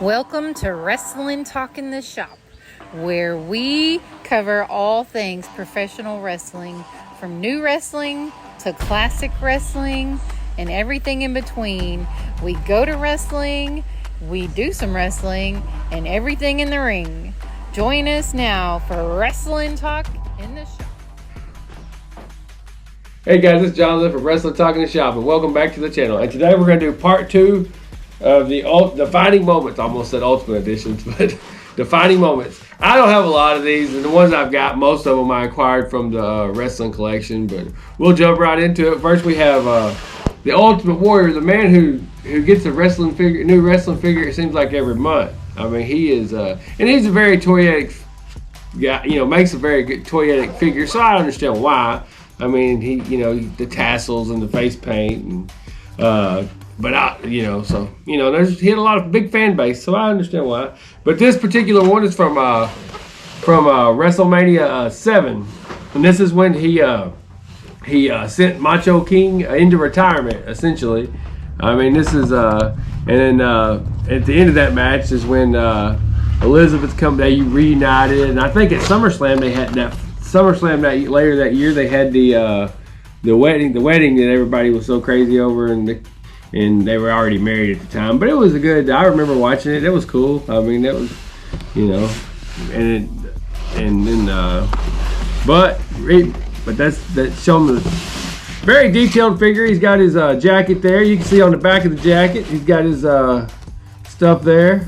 Welcome to Wrestling Talk in the Shop, where we cover all things professional wrestling, from new wrestling to classic wrestling and everything in between. We go to wrestling, we do some wrestling, and everything in the ring. Join us now for Wrestling Talk in the Shop. Hey guys, it's Jonathan from Wrestling Talk in the Shop, and welcome back to the channel. And today we're going to do part 2 of the defining moments. I almost said ultimate editions, but defining moments. I don't have a lot of these, and the ones I've got, most of them I acquired from the wrestling collection, but we'll jump right into it. First we have the Ultimate Warrior, the man who gets a new wrestling figure, it seems like every month. I mean, he is, and he's a very toyetic guy, makes a very good toyetic figure, so I understand why. I mean, he, the tassels and the face paint, and he had a lot of big fan base, so I understand why. But this particular one is from WrestleMania 7, and this is when he sent Macho King into retirement, essentially. I mean, this is and then at the end of that match is when Elizabeth they reunited, and I think at SummerSlam they had that. Later that year they had the wedding that everybody was so crazy over, and they were already married at the time. But it was I remember watching it. It was cool. I mean, that was, but that's showing the very detailed figure. He's got his jacket there. You can see on the back of the jacket, he's got his stuff there.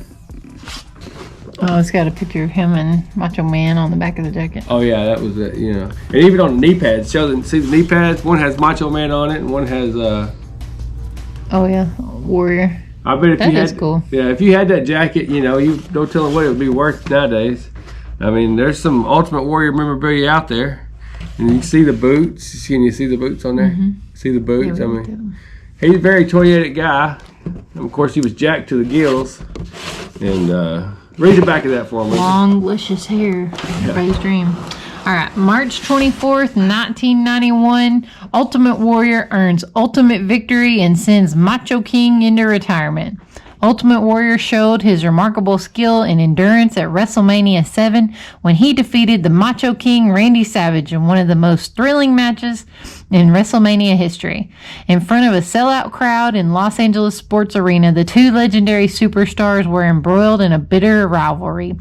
Oh, it's got a picture of him and Macho Man on the back of the jacket. Oh yeah, that was it. And even on the knee pads, see the knee pads. One has Macho Man on it, and one has. Oh yeah, Warrior. I bet that is cool. Yeah, if you had that jacket, you don't tell them what it would be worth nowadays. I mean, there's some Ultimate Warrior memorabilia out there, and you can see the boots. Can you see the boots on there? Mm-hmm. See the boots? Yeah, I mean, he's a very toyetic guy. And of course, he was jacked to the gills, and. Read the back of that for me. Long, luscious hair. Everybody's dream. All right. March 24th, 1991. Ultimate Warrior earns ultimate victory and sends Macho King into retirement. Ultimate Warrior showed his remarkable skill and endurance at WrestleMania 7 when he defeated the Macho King Randy Savage in one of the most thrilling matches in WrestleMania history. In front of a sellout crowd in Los Angeles Sports Arena, the two legendary superstars were embroiled in a bitter rivalry,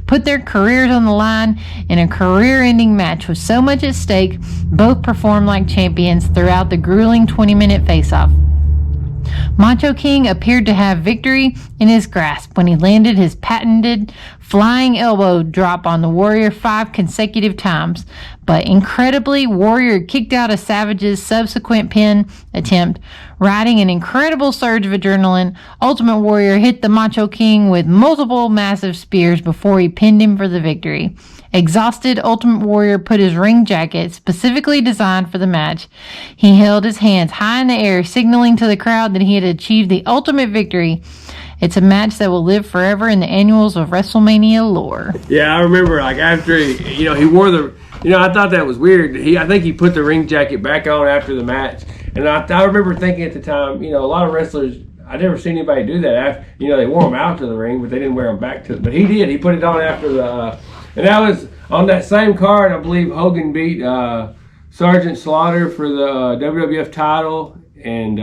put their careers on the line in a career-ending match with so much at stake. Both performed like champions throughout the grueling 20-minute face-off. Macho King appeared to have victory in his grasp when he landed his patented flying elbow drop on the Warrior 5 consecutive times. But incredibly, Warrior kicked out of Savage's subsequent pin attempt. Riding an incredible surge of adrenaline, Ultimate Warrior hit the Macho King with multiple massive spears before he pinned him for the victory. Exhausted, Ultimate Warrior put his ring jacket, specifically designed for the match. He held his hands high in the air, signaling to the crowd that he had achieved the ultimate victory. It's a match that will live forever in the annals of WrestleMania lore. Yeah, I remember, after he wore the, I thought that was weird. I think he put the ring jacket back on after the match. And I remember thinking at the time, a lot of wrestlers, I never seen anybody do that. After, they wore them out to the ring, but they didn't wear them back to it. But he did. He put it on after the, and that was on that same card. I believe Hogan beat Sergeant Slaughter for the WWF title, and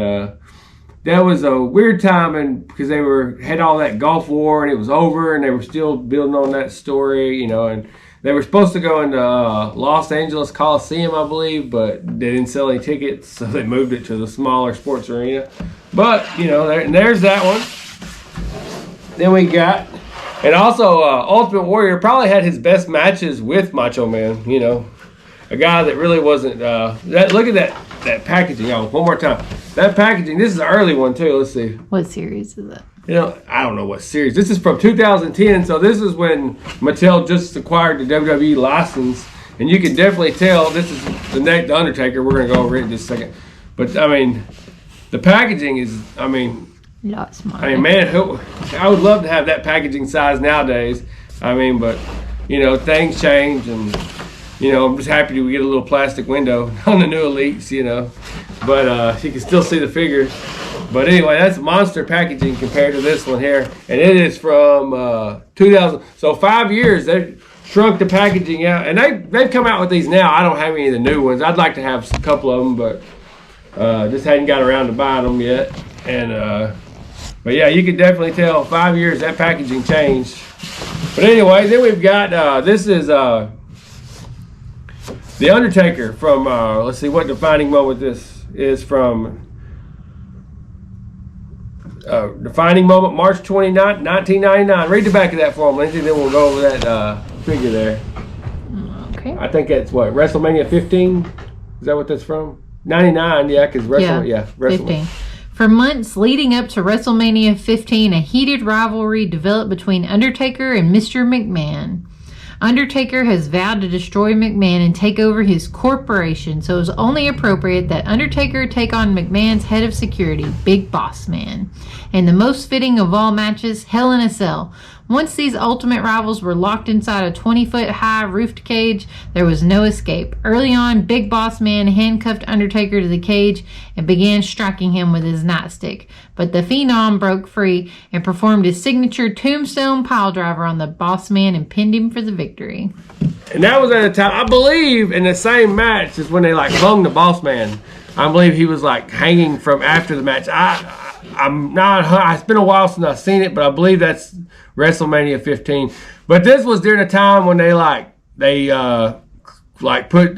that was a weird time, and because they had all that Gulf War, and it was over, and they were still building on that story, and they were supposed to go into Los Angeles Coliseum, I believe, but they didn't sell any tickets, so they moved it to the smaller sports arena. But there's that one. Then we got. And also, Ultimate Warrior probably had his best matches with Macho Man, a guy that really wasn't, look at that packaging, one more time. That packaging, this is an early one too, let's see. What series is it? I don't know what series. This is from 2010, so this is when Mattel just acquired the WWE license, and you can definitely tell, this is the Undertaker, we're going to go over it in just a second. But, I mean, the packaging is, lots more. Man, I would love to have that packaging size nowadays. But things change, and I'm just happy we get a little plastic window on the new Elites. but you can still see the figures. But anyway, that's monster packaging compared to this one here, and it is from 2000. So 5 years they shrunk the packaging out, and they've come out with these now. I don't have any of the new ones. I'd like to have a couple of them, but just hadn't got around to buying them yet. And but yeah, you can definitely tell 5 years that packaging changed. But anyway, then we've got this is The Undertaker from let's see what defining moment this is from. Defining moment, March 29th, 1999. Read the back of that for me, Lindsay, then we'll go over that figure there. Okay. I think that's what, WrestleMania 15? Is that what that's from? 99, yeah, because WrestleMania. 15. For months leading up to WrestleMania 15, a heated rivalry developed between Undertaker and Mr. McMahon. Undertaker has vowed to destroy McMahon and take over his corporation, so it was only appropriate that Undertaker take on McMahon's head of security, Big Boss Man, in the most fitting of all matches, Hell in a Cell. Once these ultimate rivals were locked inside a 20-foot-high roofed cage, there was no escape. Early on, Big Boss Man handcuffed Undertaker to the cage and began striking him with his nightstick. But the Phenom broke free and performed his signature tombstone piledriver on the Boss Man and pinned him for the victory. And that was at a time, I believe, in the same match is when they like hung the Boss Man. I believe he was like hanging from after the match. I'm not. It's been a while since I've seen it, but I believe that's WrestleMania 15. But this was during a time when they put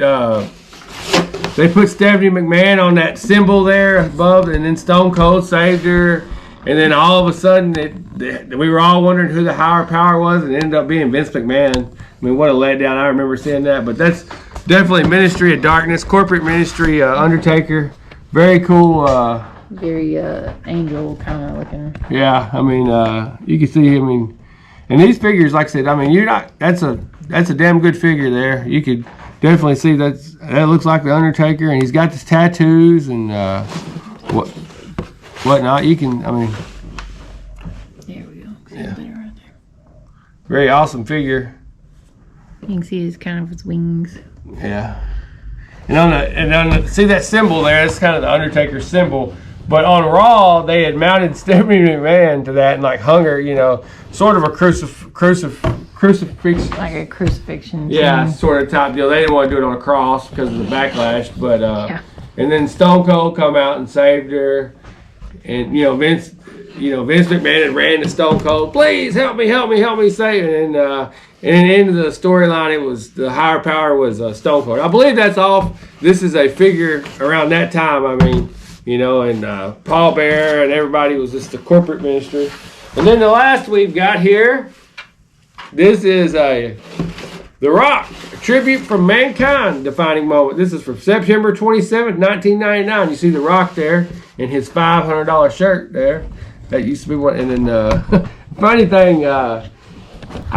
Stephanie McMahon on that symbol there above, and then Stone Cold saved her, and then all of a sudden we were all wondering who the higher power was, and it ended up being Vince McMahon. I mean, what a letdown! I remember seeing that, but that's definitely Ministry of Darkness, corporate ministry, Undertaker. Very cool. Very angel kind of looking. Yeah, I mean, you can see. I mean, and these figures, like I said, I mean, you're not. That's a damn good figure there. You could definitely see that looks like the Undertaker, and he's got his tattoos and whatnot. You can, I mean. There we go. Yeah. Right there. Very awesome figure. You can see his wings. Yeah. And see that symbol there? That's kind of the Undertaker symbol. But on Raw, they had mounted Stephanie McMahon to that and like hung her, sort of a crucifix. Like a crucifixion. Yeah, thing. sort of type deal. They didn't want to do it on a cross because of the backlash. But yeah. And then Stone Cold come out and saved her. And Vince McMahon had ran to Stone Cold, please help me, save it. And at the end of the storyline, it was the higher power was Stone Cold. I believe that's off. This is a figure around that time. I mean, and Paul Bearer and everybody was just the corporate ministry. And then the last we've got here, this is The Rock, a tribute from Mankind defining moment. This is from September 27th, 1999. You see The Rock there in his $500 shirt there. That used to be one. And then funny thing, I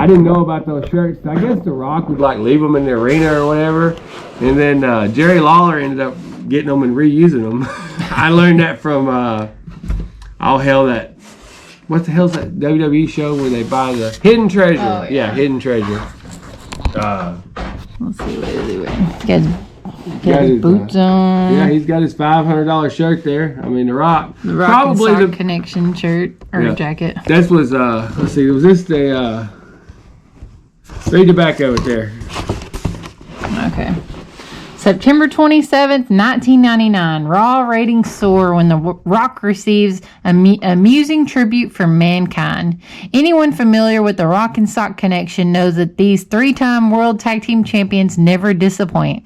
didn't know about those shirts. I guess The Rock would like leave them in the arena or whatever. And then Jerry Lawler ended up getting them and reusing them. I learned that from what the hell's that WWE show where they buy the Hidden Treasure? Oh, yeah. Hidden Treasure. Let's see what is he wearing. He got his boots on. Yeah, he's got his $500 shirt there. I mean, The Rock. The Rock probably and Sock Connection shirt or jacket. This was let's see, was this the read the back of it there. Okay. September 27th, 1999. Raw ratings soar when The Rock receives amusing tribute from Mankind. Anyone familiar with the Rock and Sock Connection knows that these three-time World Tag Team Champions never disappoint.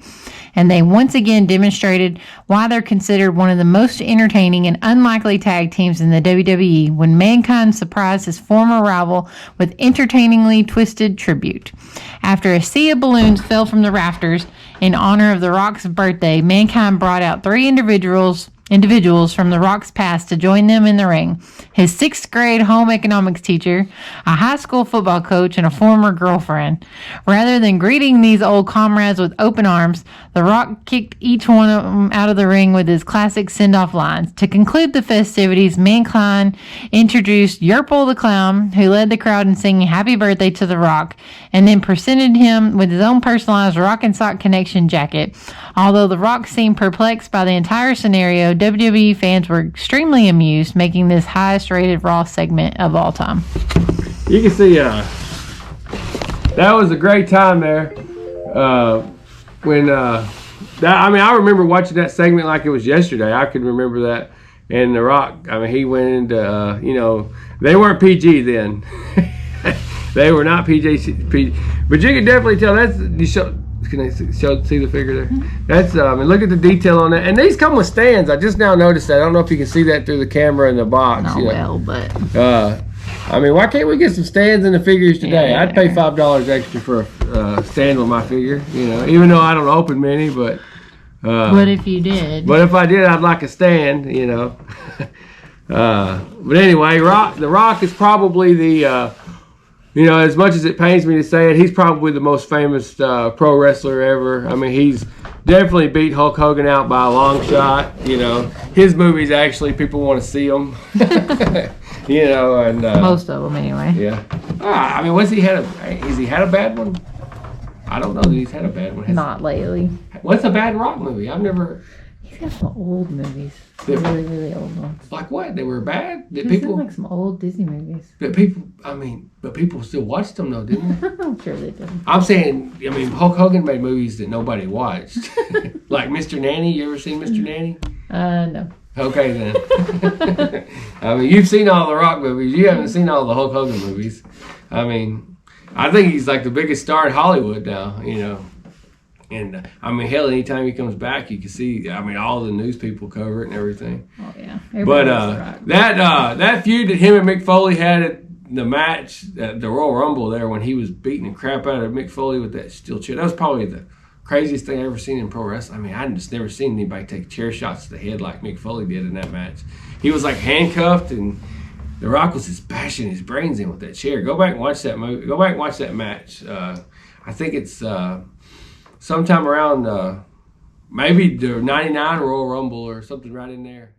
And they once again demonstrated why they're considered one of the most entertaining and unlikely tag teams in the WWE when Mankind surprised his former rival with entertainingly twisted tribute. After a sea of balloons fell from the rafters in honor of The Rock's birthday, Mankind brought out three individuals individuals from the Rock's past to join them in the ring. His 6th grade home economics teacher, a high school football coach, and a former girlfriend. Rather than greeting these old comrades with open arms, The Rock kicked each one of them out of the ring with his classic send-off lines. To conclude the festivities, Mankind introduced Yerpole the Clown, who led the crowd in singing Happy Birthday to The Rock, and then presented him with his own personalized Rock and Sock Connection jacket. Although The Rock seemed perplexed by the entire scenario, WWE fans were extremely amused, making this highest rated Raw segment of all time. You can see that was a great time there. I remember watching that segment like it was yesterday. I could remember that. And The Rock, he went into, they weren't PG then. They were not PG. But you can definitely tell can I see the figure there? That's look at the detail on that. And these come with stands. I just now noticed that. I don't know if you can see that through the camera in the box. But why can't we get some stands in the figures today? Yeah. I'd pay $5 extra for a stand with my figure. Even though I don't open many, but. What if you did? But if I did, I'd like a stand. But anyway, The Rock is probably the. As much as it pains me to say it, he's probably the most famous pro wrestler ever. He's definitely beat Hulk Hogan out by a long shot. His movies actually, people want to see them. And most of them anyway. Yeah. Has he had a bad one? I don't know that he's had a bad one. Not lately. What's a bad Rock movie? I've never. He's got some old movies. Really, really old ones. Like what? They were bad? He's in like some old Disney movies. But people still watched them though, didn't they? I'm sure they did. I'm saying, Hulk Hogan made movies that nobody watched. Like Mr. Nanny. You ever seen Mr. Nanny? No. Okay then. You've seen all the Rock movies. You haven't seen all the Hulk Hogan movies. I think he's like the biggest star in Hollywood now, And hell, anytime he comes back, you can see. All the news people cover it and everything. Oh yeah. But that feud that him and Mick Foley had at the match, at the Royal Rumble there, when he was beating the crap out of Mick Foley with that steel chair, that was probably the craziest thing I ever seen in pro wrestling. I'd just never seen anybody take chair shots to the head like Mick Foley did in that match. He was like handcuffed, and The Rock was just bashing his brains in with that chair. Go back and watch that movie. Go back and watch that match. I think it's. Sometime around maybe the 99 Royal Rumble or something right in there.